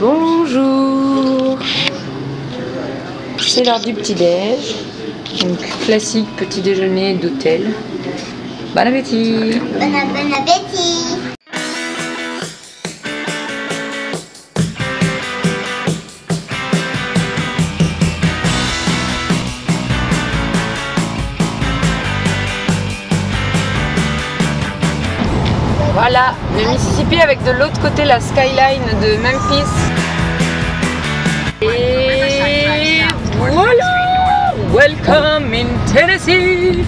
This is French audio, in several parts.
Bonjour, c'est l'heure du petit-déj, donc classique petit déjeuner d'hôtel. Bon appétit. Bon appétit. Voilà, le Mississippi avec de l'autre côté la skyline de Memphis. Et voilà! Welcome in Tennessee!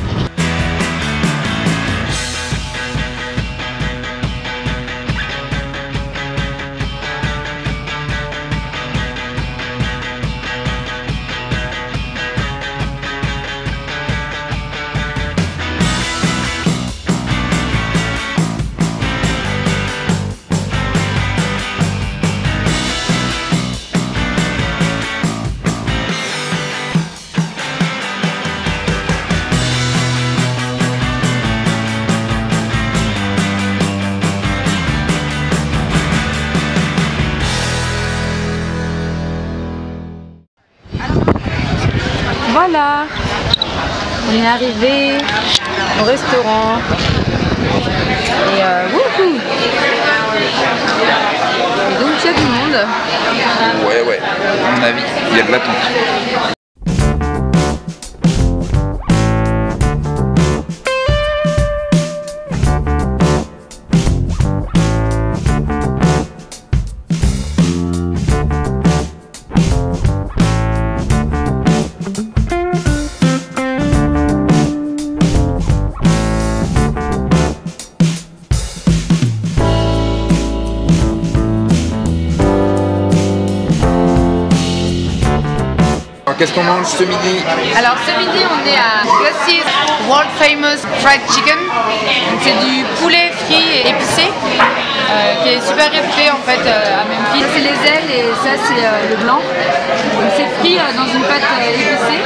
Voilà, on est arrivé au restaurant et wouhou. Et donc il y a du monde. Ouais, à mon avis, il y a de l'attente. Qu'est-ce qu'on mange ce midi? Alors ce midi on est à Gus's World Famous Fried Chicken. C'est du poulet frit et épicé qui est super réputé en fait à Memphis. Ça c'est les ailes et ça c'est le blanc. Donc c'est frit dans une pâte épicée.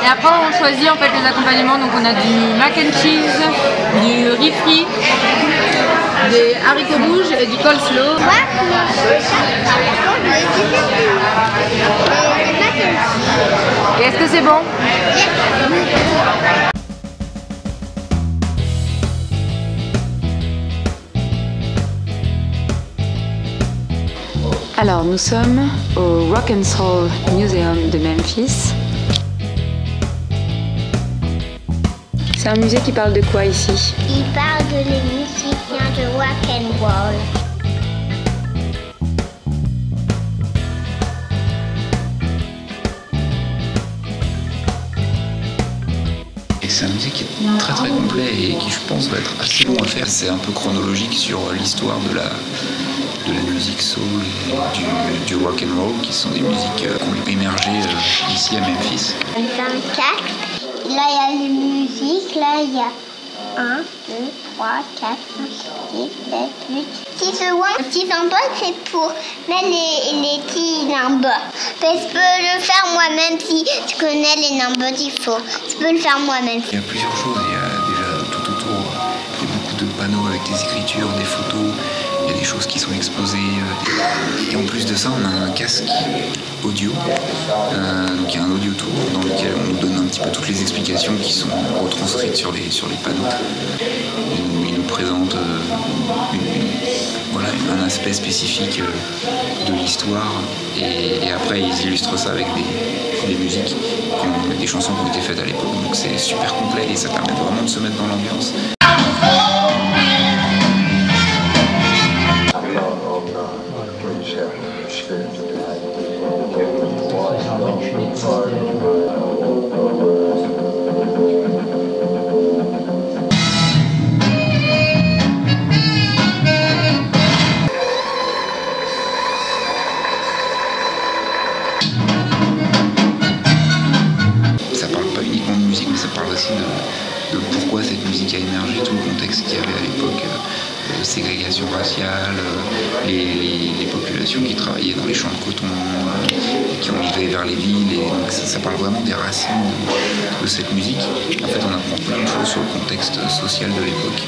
Et après on choisit en fait les accompagnements. Donc on a du mac and cheese, du riz frit, des haricots rouges et du coleslaw. Et est-ce que c'est bon? Alors nous sommes au Rock and Soul Museum de Memphis. C'est un musée qui parle de quoi ici? Il parle de les musiciens de rock and roll. C'est un musée qui est très complet et qui je pense va être assez long à faire. C'est un peu chronologique sur l'histoire de la musique soul et du rock and roll, qui sont des musiques qui ont émergé ici à Memphis. 24, là il y a les musiques, là il y a 1, 2, 3, 4, 5, 6, 7, 8, 6 secondes. 6 symboles, c'est pour mettre les petits numbers. Mais je peux le faire moi-même si je connais les numbers qu'il faut. Je peux le faire moi-même. Il y a plusieurs choses. Il y a déjà tout autour, il y a beaucoup de panneaux avec des écritures, des photos. Il y a des choses qui sont exposées. Et en plus de ça, on a un casque audio. Donc il y a un audio tour dans lequel on nous donne un petit petit peu toutes les explications qui sont retranscrites sur les panneaux. Ils nous présentent voilà, un aspect spécifique de l'histoire et après ils illustrent ça avec des musiques, des chansons qui ont été faites à l'époque. Donc c'est super complet et ça permet vraiment de se mettre dans l'ambiance. Ça parle pas uniquement de musique, mais ça parle aussi de pourquoi cette musique a émergé, tout le contexte qu'il y avait à l'époque, ségrégation raciale, les populations qui travaillaient dans les champs de coton, qui ont migré vers les villes, et donc ça parle vraiment des racines de cette musique. En fait, on apprend plein de choses sur le contexte social de l'époque.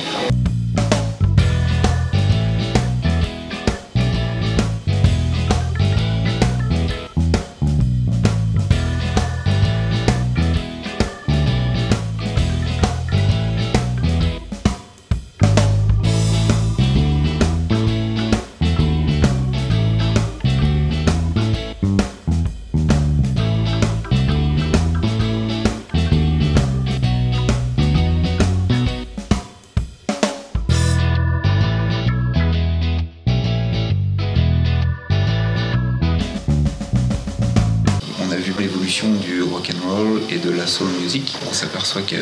L'évolution du rock and roll et de la soul music. On s'aperçoit que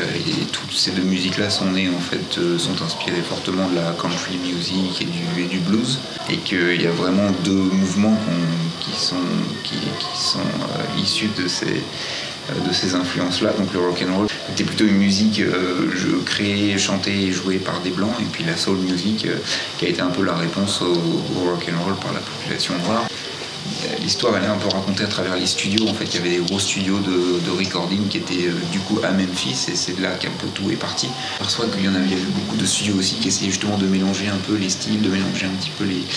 toutes ces deux musiques-là sont nées en fait, sont inspirées fortement de la country music et du blues, et qu'il y a vraiment deux mouvements qui sont issus de ces influences-là. Donc le rock and roll était plutôt une musique créée, chantée et jouée par des blancs, et puis la soul music qui a été un peu la réponse au rock and roll par la population noire. L'histoire elle est un peu racontée à travers les studios. En fait, il y avait des gros studios de recording qui étaient du coup à Memphis, et c'est de là qu'un peu tout est parti. On perçoit qu'il y avait beaucoup de studios aussi qui essayaient justement de mélanger un peu les styles, de mélanger un petit peu les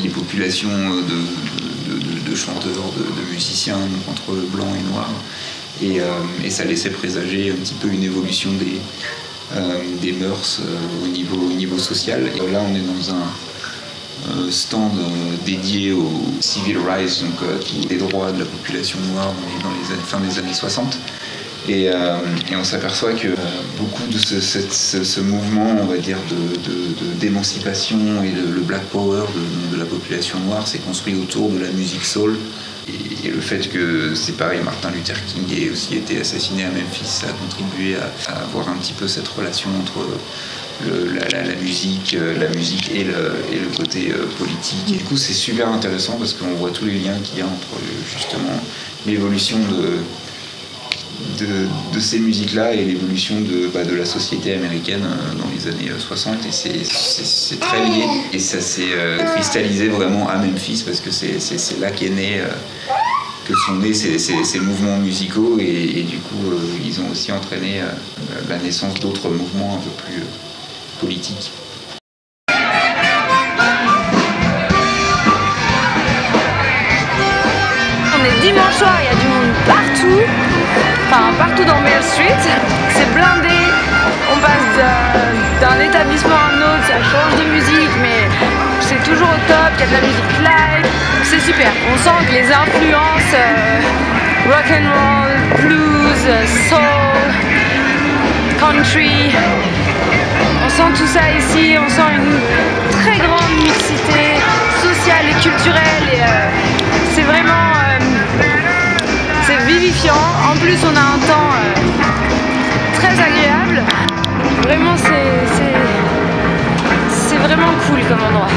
populations de chanteurs, de musiciens, donc entre blanc et noir. Et ça laissait présager un petit peu une évolution des mœurs au niveau social. Et là, on est dans un stand dédié aux civil rights, donc tous les droits de la population noire dans les fin des années 60. Et on s'aperçoit que beaucoup de ce mouvement, on va dire, d'émancipation et le black power de la population noire s'est construit autour de la musique soul. Et le fait que, c'est pareil, Martin Luther King ait aussi été assassiné à Memphis, ça a contribué à avoir un petit peu cette relation entre la musique et le côté politique. Et du coup, c'est super intéressant parce qu'on voit tous les liens qu'il y a entre justement l'évolution de ces musiques-là et l'évolution de la société américaine dans les années 60. Et c'est très lié. Et ça s'est cristallisé vraiment à Memphis parce que c'est là qu'est né, que sont nés ces mouvements musicaux. Et du coup, ils ont aussi entraîné la naissance d'autres mouvements un peu plus politiques. On est dimanche soir, il y a du monde partout. Enfin, partout dans Mill Street, c'est blindé, on passe d'un établissement à un autre, ça change de musique, mais c'est toujours au top, il y a de la musique live, c'est super. On sent que les influences rock and roll, blues, soul, country, on sent tout ça ici, on sent une très grande mixité sociale et culturelle, et c'est vraiment c'est vivifiant. En plus, on a un temps très agréable. Vraiment, c'est vraiment cool comme endroit.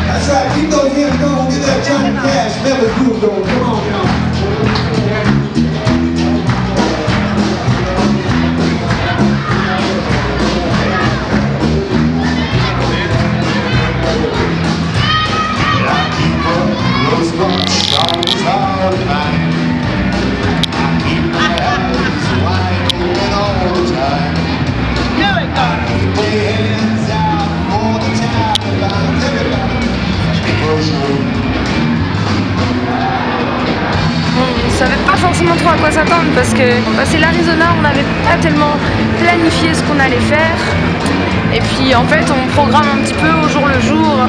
That's right, keep those hands going, get that Johnny Cash metal groove going. Come on, y'all. savait pas forcément trop à quoi s'attendre parce que c'est l'Arizona, on n'avait pas tellement planifié ce qu'on allait faire. Et puis en fait on programme un petit peu au jour le jour.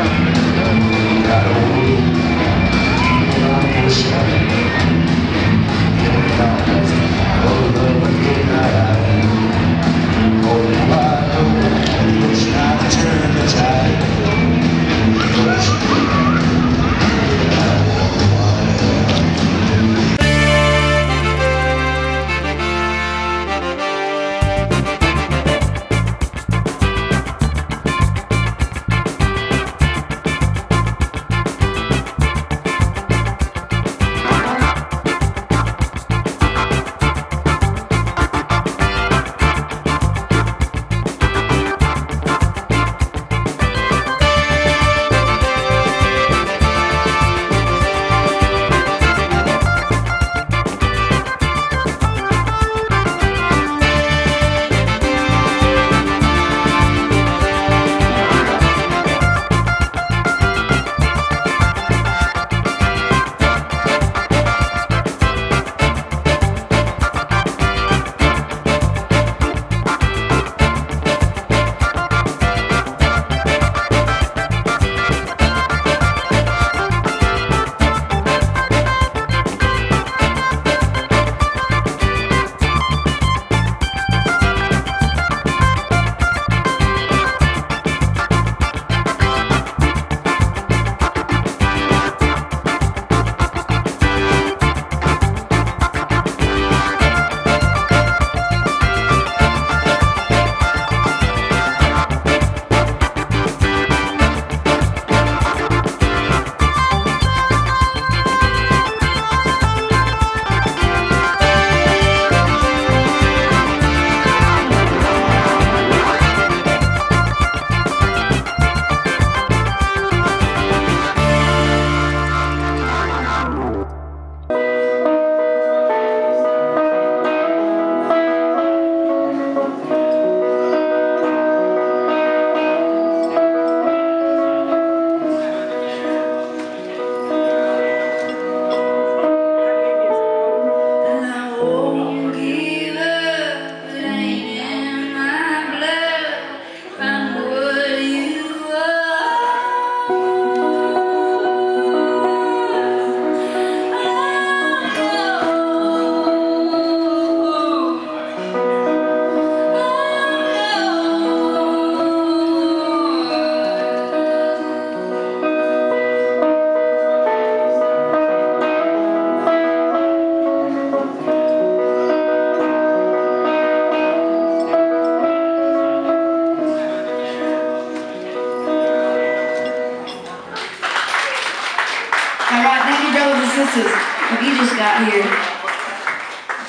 Alright, thank you, brothers and sisters. If you just got here,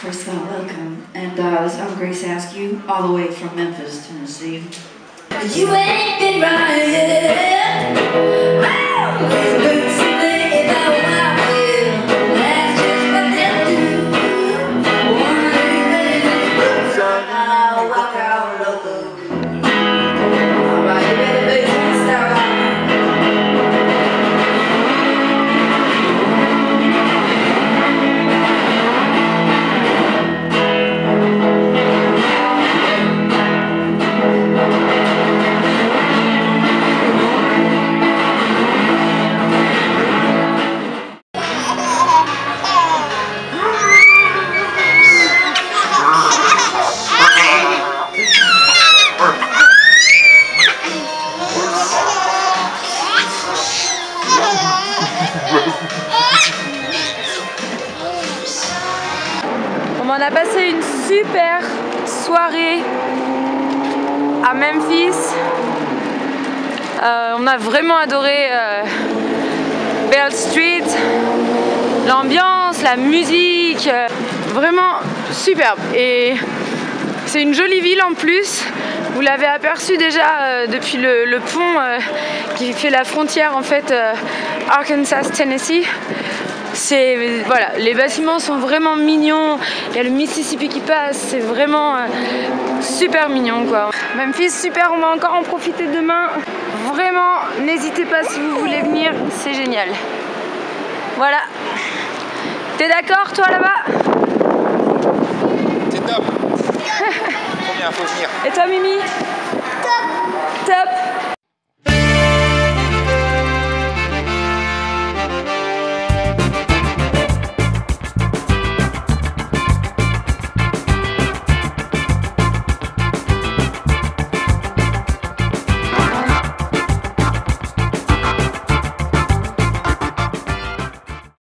first of all, welcome. And I'm Grace Askew, all the way from Memphis, Tennessee. But you ain't been right yet. On a passé une super soirée à Memphis. On a vraiment adoré Beale Street, l'ambiance, la musique, vraiment superbe. Et c'est une jolie ville en plus. Vous l'avez aperçu déjà depuis le pont qui fait la frontière en fait Arkansas-Tennessee. Voilà, les bâtiments sont vraiment mignons, il y a le Mississippi qui passe, c'est vraiment super mignon quoi. Memphis, super, on va encore en profiter demain. Vraiment, n'hésitez pas si vous voulez venir, c'est génial. Voilà, T'es d'accord toi là-bas? C'est top. Trop bien, faut venir. Et toi Mimi?